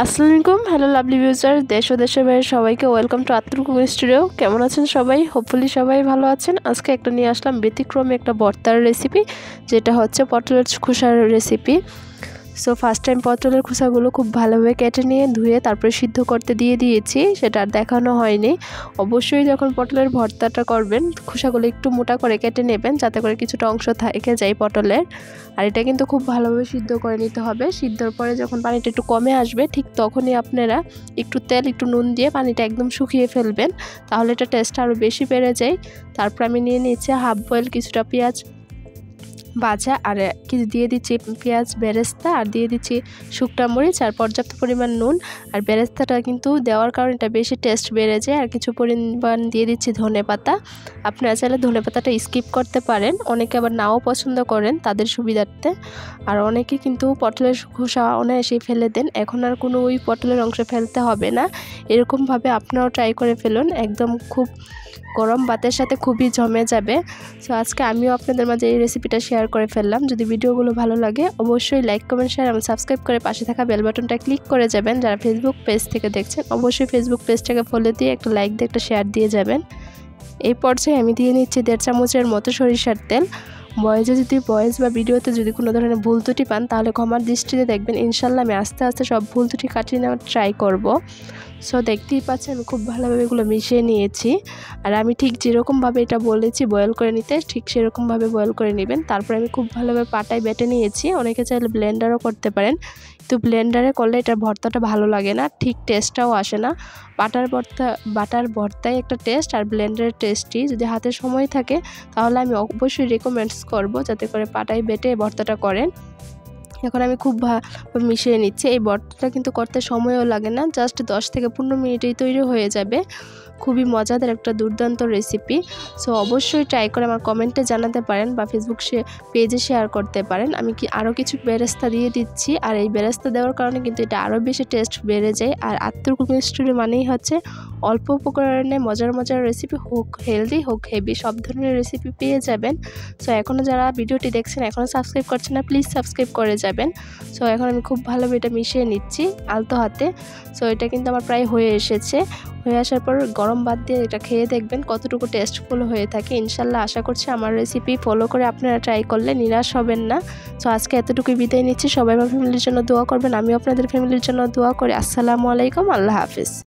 আসসালামু আলাইকুম, hello lovely ভিউজার, দেশ ও দেশের বাইরে সবাইকে ওয়েলকাম টু আত্তুর কুকিং স্টুডিও। কেমন আছেন সবাই? হোপফুলি সবাই ভালো আছেন। আজকে একটা নিয়ে আসলাম ব্যতিক্রমী একটা ভর্তার রেসিপি, যেটা হচ্ছে পটলের খোসার রেসিপি। সো ফার্স্ট টাইম পটলের খোসাগুলো খুব ভালোভাবে কেটে নিয়ে ধুয়ে তারপরে সিদ্ধ করতে দিয়েছি, সেটা আর দেখানো হয়নি। অবশ্যই যখন পটলের ভর্তাটা করবেন খোসাগুলো একটু মোটা করে কেটে নেবেন, যাতে করে কিছুটা অংশ থেকে যায় পটলের। আর এটা কিন্তু খুব ভালোভাবে সিদ্ধ করে নিতে হবে। সিদ্ধর পরে যখন পানিটা একটু কমে আসবে, ঠিক তখনই আপনারা একটু তেল একটু নুন দিয়ে পানিটা একদম শুকিয়ে ফেলবেন, তাহলে এটা টেস্ট আরও বেশি বেড়ে যায়। তারপর আমি নিয়ে নিচ্ছি হাফ বয়েল কিছুটা পেঁয়াজ ভাজা, আর কিছু দিয়ে দিচ্ছি পেঁয়াজ বেরেস্তা, আর দিয়ে দিচ্ছি শুকনা মরিচ আর পর্যাপ্ত পরিমাণ নুন। আর বেরেস্তাটা কিন্তু দেওয়ার কারণে এটা বেশি টেস্ট বেড়ে যায়। আর কিছু পরিমাণ দিয়ে দিচ্ছি ধনেপাতা। আপনারা চাইলে ধনেপাতাটা স্কিপ করতে পারেন, অনেকে আবার নাও পছন্দ করেন তাদের সুবিধার্থে। আর অনেকে কিন্তু পটলের খোসা অনায়াসেই ফেলে দেন, এখন আর কোনো ওই পটলের অংশ ফেলতে হবে না। এরকমভাবে আপনারাও ট্রাই করে ফেলুন, একদম খুব গরম ভাতের সাথে খুবই জমে যাবে। সো আজকে আমিও আপনাদের মাঝে এই রেসিপিটা শেয়ার করে ফেললাম। যদি ভিডিওগুলো ভালো লাগে অবশ্যই লাইক কমেন্ট শেয়ার এবং সাবস্ক্রাইব করে পাশে থাকা বেল বাটনটা ক্লিক করে যাবেন। যারা ফেসবুক পেজ থেকে দেখছেন অবশ্যই ফেসবুক পেজটাকে ফলো দিয়ে একটা লাইক দিয়ে একটা শেয়ার দিয়ে যাবেন। এই পর্যায়ে আমি দিয়ে নিচ্ছি 1.5 চামচের মতো সরিষার তেল। ভয়েস বা ভিডিওতে যদি কোনো ধরনের ভুল ত্রুটি পান তাহলে ক্ষমার দৃষ্টিতে দেখবেন। ইনশাল্লাহ আমি আস্তে আস্তে সব ভুল ত্রুটি কাটিয়ে নেওয়ার ট্রাই করব। সো দেখতেই পাচ্ছেন আমি খুব ভালোভাবে এগুলো মিশিয়ে নিয়েছি। আর আমি ঠিক যেরকমভাবে এটা বলেছি বয়েল করে নিতে, ঠিক সেরকমভাবে বয়েল করে নেবেন। তারপরে আমি খুব ভালোভাবে পাটায় বেটে নিয়েছি। অনেকে চাইলে ব্লেন্ডারও করতে পারেন, কিন্তু ব্লেন্ডারে করলে এটার ভর্তাটা ভালো লাগে না, ঠিক টেস্টটাও আসে না। বাটার ভর্তায় একটা টেস্ট আর ব্লেন্ডারের টেস্টই। যদি হাতে সময় থাকে তাহলে আমি অবশ্যই রেকমেন্ডস করব যাতে করে পাটায় বেটে ভর্তাটা করেন। এখন আমি খুব মিশিয়ে নিচ্ছি। এই ভর্তাটা কিন্তু করতে সময়ও লাগে না, জাস্ট 10 থেকে 15 মিনিটেই তৈরি হয়ে যাবে। খুবই মজাদার একটা দুর্দান্ত রেসিপি। সো অবশ্যই ট্রাই করে আমার কমেন্টে জানাতে পারেন বা ফেসবুক পেজে শেয়ার করতে পারেন। আমি আরও কিছু বেরেস্তা দিয়ে দিচ্ছি, আর এই বেরেস্তা দেওয়ার কারণে কিন্তু এটা আরও বেশি টেস্ট বেড়ে যায়। আর আত্তুর কুকিং স্টুডিও মানেই হচ্ছে অল্প উপকরণে মজার রেসিপি, হোক হেলদি হোক হেভি, সব ধরনের রেসিপি পেয়ে যাবেন। সো এখনও যারা ভিডিওটি দেখছেন এখনও সাবস্ক্রাইব করছেন না, প্লিজ সাবস্ক্রাইব করে যাবেন। সো এখন আমি খুব ভালোভাবে এটা মিশিয়ে নিচ্ছি আলতো হাতে। সো এটা কিন্তু আমার প্রায় হয়ে এসেছে। হয়ে আসার পর গরম ভাত দিয়ে এটা খেয়ে দেখবেন কতটুকু টেস্টফুল হয়ে থাকে। ইনশাল্লাহ আশা করছি আমার রেসিপি ফলো করে আপনারা ট্রাই করলে নিরাশ হবেন না। সো আজকে এতটুকুই বিদায় নিচ্ছি। সবাই আমার ফ্যামিলির জন্য দোয়া করবেন, আমিও আপনাদের ফ্যামিলির জন্য দোয়া করি। আসসালামু আলাইকুম, আল্লাহ হাফিজ।